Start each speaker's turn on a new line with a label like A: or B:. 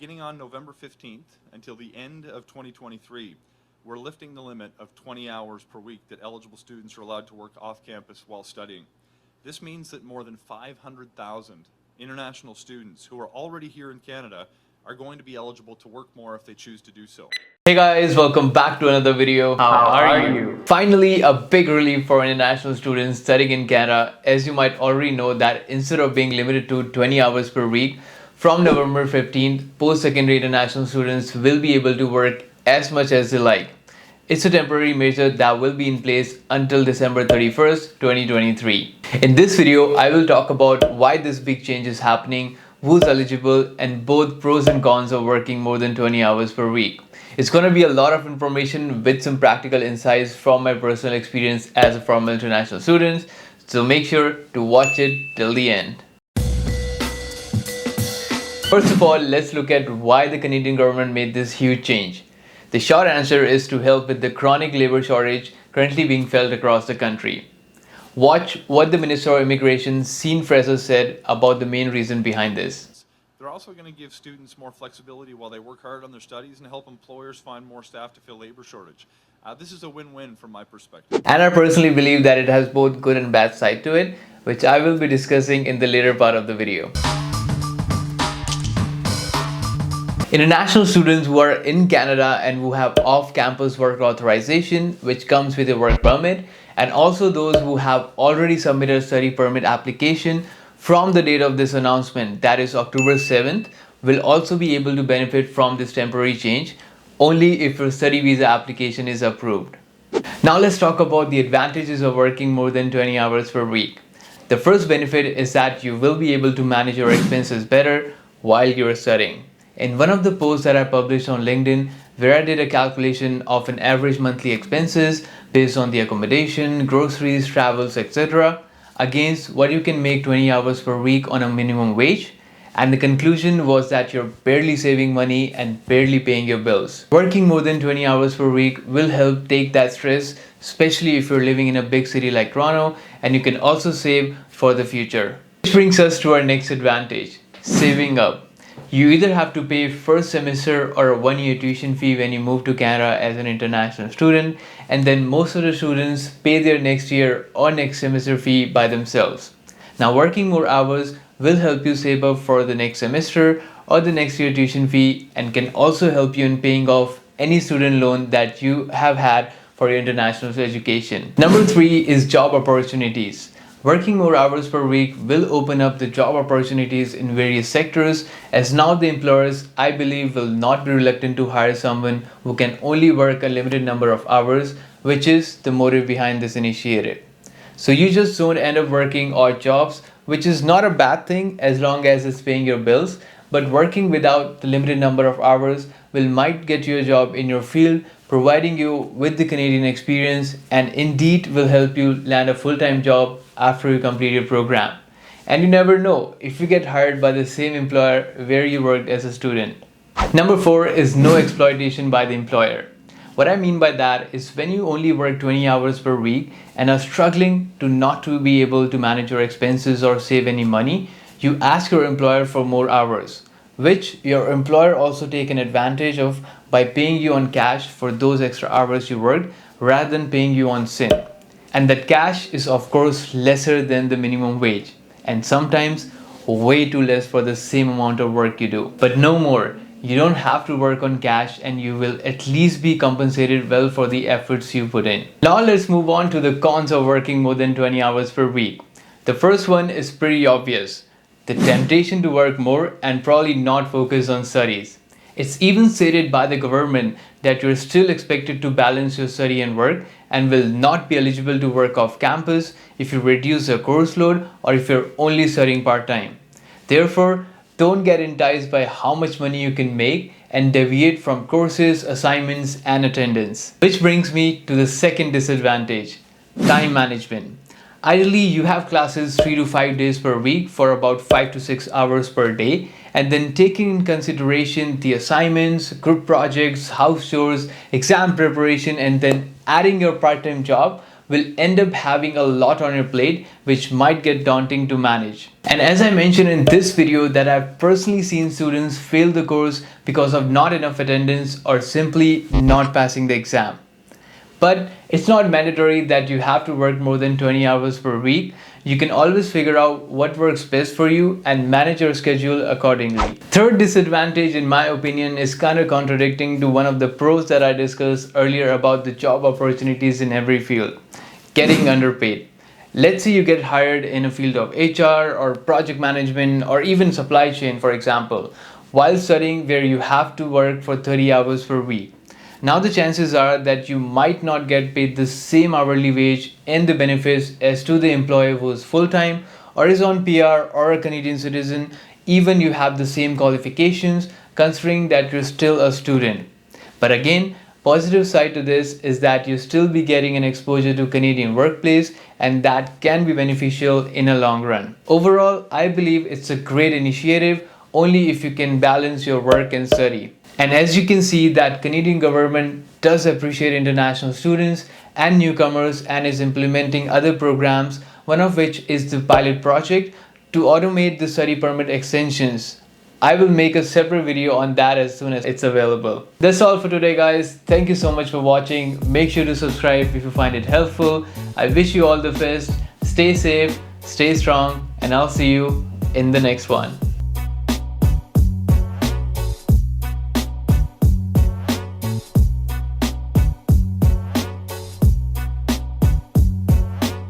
A: Beginning on November 15th until the end of 2023, we're lifting the limit of 20 hours per week that eligible students are allowed to work off campus while studying. This means that more than 500,000 international students who are already here in Canada are going to be eligible to work more if they choose to do so.
B: Hey guys, welcome back to another video. How are you? Finally, a big relief for international students studying in Canada, as you might already know that instead of being limited to 20 hours per week, from November 15th, post-secondary international students will be able to work as much as they like. It's a temporary measure that will be in place until December 31st, 2023. In this video, I will talk about why this big change is happening, who's eligible, and both pros and cons of working more than 20 hours per week. It's going to be a lot of information with some practical insights from my personal experience as a former international student, so make sure to watch it till the end. First of all, let's look at why the Canadian government made this huge change. The short answer is to help with the chronic labor shortage currently being felt across the country. Watch what the Minister of Immigration, Sean Fraser, said about the main reason behind this.
A: They're also going to give students more flexibility while they work hard on their studies and help employers find more staff to fill labor shortage. This is a win-win from my perspective.
B: And I personally believe that it has both good and bad side to it, which I will be discussing in the later part of the video. International students who are in Canada and who have off-campus work authorization, which comes with a work permit, and also those who have already submitted a study permit application from the date of this announcement, that is October 7th, will also be able to benefit from this temporary change only if your study visa application is approved. Now let's talk about the advantages of working more than 20 hours per week. The first benefit is that you will be able to manage your expenses better while you're studying. In one of the posts that I published on LinkedIn, where I did a calculation of an average monthly expenses based on the accommodation, groceries, travels, etc., against what you can make 20 hours per week on a minimum wage, and the conclusion was that you're barely saving money and barely paying your bills. Working more than 20 hours per week will help take that stress, especially if you're living in a big city like Toronto, and you can also save for the future. Which brings us to our next advantage, saving up. You either have to pay first semester or a one-year tuition fee when you move to Canada as an international student, and then most of the students pay their next year or next semester fee by themselves. Now, working more hours will help you save up for the next semester or the next year tuition fee, and can also help you in paying off any student loan that you have had for your international education. Number 3 is job opportunities. Working more hours per week will open up the job opportunities in various sectors, as now the employers, I believe, will not be reluctant to hire someone who can only work a limited number of hours, which is the motive behind this initiative. So you just don't end up working odd jobs, which is not a bad thing as long as it's paying your bills, but working without the limited number of hours might get you a job in your field, providing you with the Canadian experience, and indeed will help you land a full-time job after you complete your program. And you never know if you get hired by the same employer where you worked as a student. Number 4 is no exploitation by the employer. What I mean by that is when you only work 20 hours per week and are struggling not to be able to manage your expenses or save any money, you ask your employer for more hours, which your employer also take an advantage of by paying you on cash for those extra hours you worked rather than paying you on SIN. And that cash is of course lesser than the minimum wage, and sometimes way too less for the same amount of work you do. But no more, you don't have to work on cash, and you will at least be compensated well for the efforts you put in. Now let's move on to the cons of working more than 20 hours per week. The first one is pretty obvious, the temptation to work more and probably not focus on studies. It's even stated by the government that you're still expected to balance your study and work, and will not be eligible to work off campus if you reduce your course load or if you're only studying part-time. Therefore, don't get enticed by how much money you can make and deviate from courses, assignments, and attendance. Which brings me to the second disadvantage, time management. Ideally, you have classes 3 to 5 days per week for about 5 to 6 hours per day, and then taking in consideration the assignments, group projects, house chores, exam preparation, and then adding your part-time job will end up having a lot on your plate, which might get daunting to manage. And as I mentioned in this video, that I've personally seen students fail the course because of not enough attendance or simply not passing the exam. But it's not mandatory that you have to work more than 20 hours per week. You can always figure out what works best for you and manage your schedule accordingly. Third disadvantage, in my opinion, is kind of contradicting to one of the pros that I discussed earlier about the job opportunities in every field: getting underpaid. Let's say you get hired in a field of HR or project management or even supply chain, for example, while studying, where you have to work for 30 hours per week. Now the chances are that you might not get paid the same hourly wage and the benefits as to the employee who is full-time or is on PR or a Canadian citizen, even you have the same qualifications, considering that you're still a student. But again, positive side to this is that you still be getting an exposure to Canadian workplace, and that can be beneficial in a long run. Overall, I believe it's a great initiative only if you can balance your work and study. And as you can see, that Canadian government does appreciate international students and newcomers and is implementing other programs, one of which is the pilot project to automate the study permit extensions. I will make a separate video on that as soon as it's available. That's all for today, guys. Thank you so much for watching. Make sure to subscribe if you find it helpful. I wish you all the best. Stay safe, stay strong, and I'll see you in the next one.